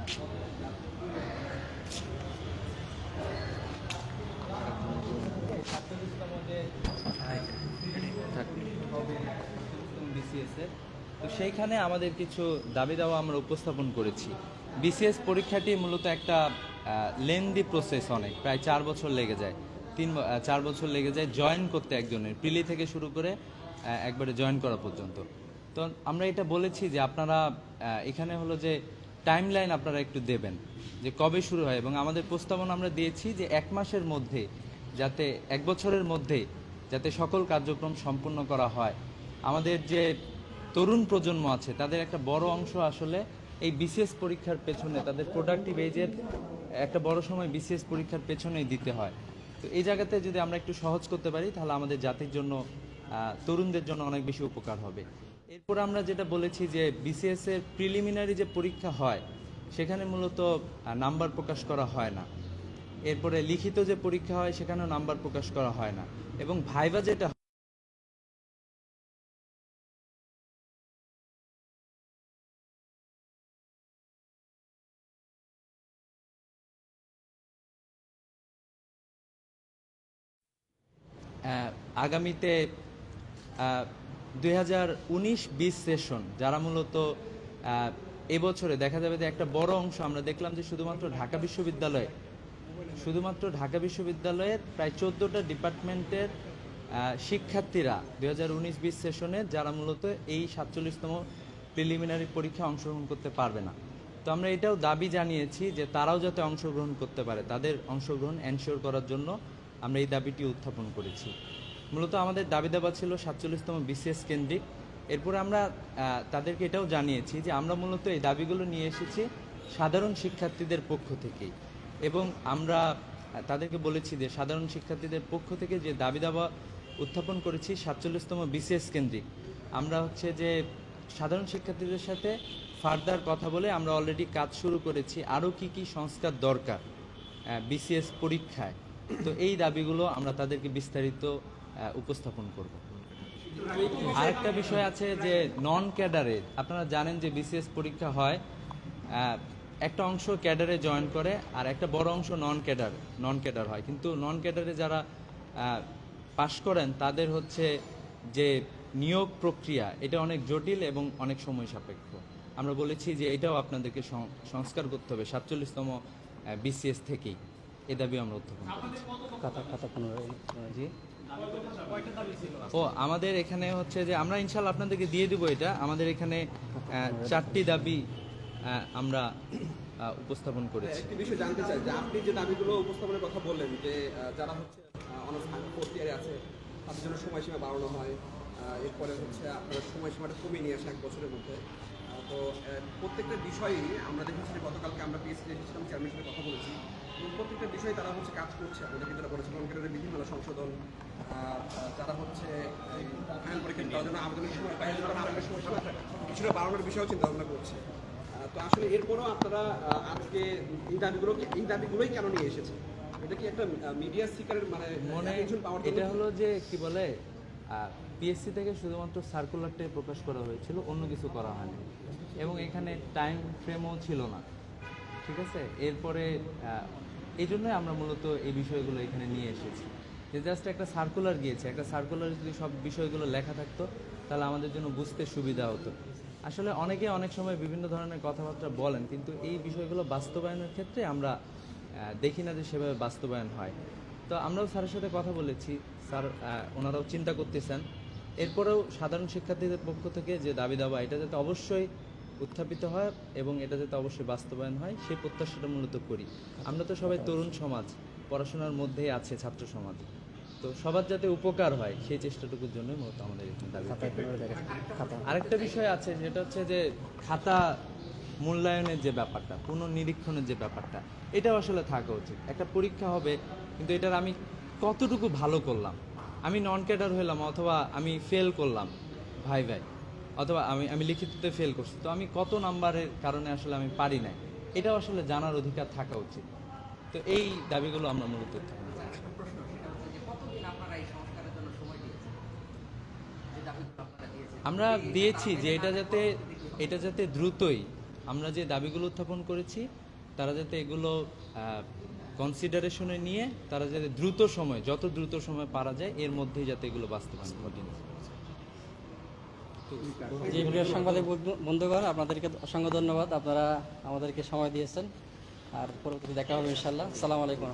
তো সেইখানে আমাদের কিছু দাবি দাওয়া আমরা উপস্থাপন করেছি। বিসিএস পরীক্ষাটি মূলত একটা লেন্দি প্রসেস, অনেক প্রায় 4 বছর লেগে যায়, 4 বছর লেগে যায় জয়েন করতে একজনের, প্রিলি থেকে শুরু করে একবারে জয়েন করা পর্যন্ত। তো আমরা এটা বলেছি যে আপনারা এখানে হলো যে টাইম লাইন আপনারা একটু দেবেন যে কবে শুরু হয়, এবং আমাদের প্রস্তাবনা আমরা দিয়েছি যে 1 মাসের মধ্যে, যাতে 1 বছরের মধ্যে যাতে সকল কার্যক্রম সম্পূর্ণ করা হয়। আমাদের যে তরুণ প্রজন্ম আছে তাদের একটা বড় অংশ আসলে এই বিসিএস পরীক্ষার পেছনে, তাদের প্রোডাক্টিভ এজের একটা বড় সময় বিসিএস পরীক্ষার পেছনেই দিতে হয়। তো এই জায়গাতে যদি আমরা একটু সহজ করতে পারি তাহলে আমাদের জাতির জন্য, তরুণদের জন্য অনেক বেশি উপকার হবে। এরপর আমরা যেটা বলেছি যে বিসিএস এর প্রিলিমিনারি যে পরীক্ষা হয় সেখানে মূলত নাম্বার প্রকাশ করা হয় না। এরপরে লিখিত যে পরীক্ষা হয় সেখানেও নাম্বার প্রকাশ করা হয় না, এবং ভাইভা যেটা আগামীতে 2019-20 সেশন যারা মূলত এবছরে দেখা যাবে যে একটা বড় অংশ আমরা দেখলাম যে শুধুমাত্র ঢাকা বিশ্ববিদ্যালয়ের প্রায় 14টা ডিপার্টমেন্টের শিক্ষার্থীরা 2019-20 সেশনে যারা মূলত এই 47তম প্রিলিমিনারি পরীক্ষায় অংশগ্রহণ করতে পারবে না। তো আমরা এটাও দাবি জানিয়েছি যে তারাও যাতে অংশগ্রহণ করতে পারে, তাদের অংশগ্রহণ এনশিওর করার জন্য আমরা এই দাবিটি উত্থাপন করেছি। মূলত আমাদের দাবি দাবা ছিল 47তম বিসিএস কেন্দ্রিক। এরপরে আমরা তাদেরকে এটাও জানিয়েছি যে আমরা মূলত এই দাবিগুলো নিয়ে এসেছি সাধারণ শিক্ষার্থীদের পক্ষ থেকেই, এবং আমরা তাদেরকে বলেছি যে সাধারণ শিক্ষার্থীদের পক্ষ থেকে যে দাবি দাবা উত্থাপন করেছি 47তম বিসিএস কেন্দ্রিক, আমরা হচ্ছে যে সাধারণ শিক্ষার্থীদের সাথে ফার্দার কথা বলে আমরা অলরেডি কাজ শুরু করেছি আরও কি সংস্কার দরকার বিসিএস পরীক্ষায়। তো এই দাবিগুলো আমরা তাদেরকে বিস্তারিত উপস্থাপন করব। আরেকটা বিষয় আছে যে নন ক্যাডারে, আপনারা জানেন যে বিসিএস পরীক্ষা হয়, একটা অংশ ক্যাডারে জয়েন করে আর একটা বড় অংশ নন ক্যাডার হয়, কিন্তু নন ক্যাডারে যারা পাশ করেন তাদের হচ্ছে যে নিয়োগ প্রক্রিয়া এটা অনেক জটিল এবং অনেক সময় সাপেক্ষ। আমরা বলেছি যে এটাও আপনাদেরকে সংস্কার করতে হবে 47তম বিসিএস থেকেই। এ দাবি আমরা উত্থাপন জি। ও আমাদের এখানে হচ্ছে যে আমরা ইনশাল্লাহ আপনাদেরকে দিয়ে দিব এটা। আমাদের এখানে 4টি দাবি আমরা উপস্থাপন করেছি। একটি বিষয় জানতে চাই যে আপনি যে দাবিগুলো উপস্থাপনের কথা বললেন যে যারা হচ্ছে অনার্স ফোর্থ ইয়ারে আছে তাদের জন্য সময়সীমা বাড়ানো হয়, এরপরে হচ্ছে আপনার সময়সীমাটা কমিয়ে নিয়ে আসে 1 বছরের মধ্যে। তো প্রত্যেকটা বিষয়ই আমরা দেখেছি যে গতকালকে আমরা পিএসসি এসেছিলাম, চেয়ারম্যানের সাথে কথা বলেছি, এবং প্রত্যেকটা বিষয়ে তারা হচ্ছে কাজ করছে। আমাদের কিন্তু তারা বলেছে কনক্রিটের বিভিন্ন সংশোধন, যারা হচ্ছে ফাইনাল পরীক্ষা দেওয়ার জন্য আবেদনের সময় কিছুটা বাড়ানোর বিষয়েও চিন্তা ভাবনা করছে। তো আসলে এরপরও আপনারা আজকে এই দাবিগুলোই কেন নিয়ে এসেছেন? এটা কি একটা মিডিয়া সিকারের মানে এটা হলো যে কি বলে, পিএসসি থেকে শুধুমাত্র সার্কুলারটাই প্রকাশ করা হয়েছিল, অন্য কিছু করা হয়নি, এবং এখানে টাইম ফ্রেমও ছিল না, ঠিক আছে। এরপরে এই জন্যই আমরা মূলত এই বিষয়গুলো এখানে নিয়ে এসেছি, যে জাস্ট একটা সার্কুলার গিয়েছে, একটা সার্কুলারে যদি সব বিষয়গুলো লেখা থাকতো তাহলে আমাদের জন্য বুঝতে সুবিধা হতো। আসলে অনেকে অনেক সময় বিভিন্ন ধরনের কথাবার্তা বলেন, কিন্তু এই বিষয়গুলো বাস্তবায়নের ক্ষেত্রে আমরা দেখি না যে সেভাবে বাস্তবায়ন হয়। তো আমরাও স্যারের সাথে কথা বলেছি, স্যার ওনারাও চিন্তা করতেছেন। এরপরেও সাধারণ শিক্ষার্থীদের পক্ষ থেকে যে দাবি দাবা এটা যাতে অবশ্যই উত্থাপিত হয় এবং এটা যাতে অবশ্যই বাস্তবায়ন হয় সেই প্রত্যাশাটা মূলত করি। আমরা তো সবাই তরুণ সমাজ, পড়াশোনার মধ্যেই আছে ছাত্র সমাজ, তো সবার যাতে উপকার হয় সেই চেষ্টাটুকুর জন্যই মূলত আমাদের এখানে দাবি। আরেকটা বিষয় আছে যেটা হচ্ছে যে খাতা মূল্যায়নের যে ব্যাপারটা, পুনর্নিরীক্ষণের যে ব্যাপারটা, এটাও আসলে থাকা উচিত। একটা পরীক্ষা হবে, কিন্তু এটার আমি কতটুকু ভালো করলাম, আমি নন ক্যাডার হলাম অথবা আমি ফেল করলাম ভাই অথবা আমি লিখিততে ফেল করছি, তো আমি কত নাম্বারের কারণে আসলে আমি পারি নাই, এটাও আসলে জানার অধিকার থাকা উচিত। তো এই দাবিগুলো আমরা মূলত আমরা দিয়েছি যে এটা যাতে দ্রুতই আমরা যে দাবিগুলো উত্থাপন করেছি তারা যাতে এগুলো কনসিডারেশনে নিয়ে তারা যাতে যত দ্রুত সময় পারা যায় এর মধ্যেই যাতে এগুলো বাস্তবায়ন ঘটে। জি প্রিয় সাংবাদিক বন্ধুগণ, আপনাদেরকে অসংখ্য ধন্যবাদ, আপনারা আমাদেরকে সময় দিয়েছেন। আর পরবর্তীতে দেখা হবে ইনশাআল্লাহ। আসসালামু আলাইকুম।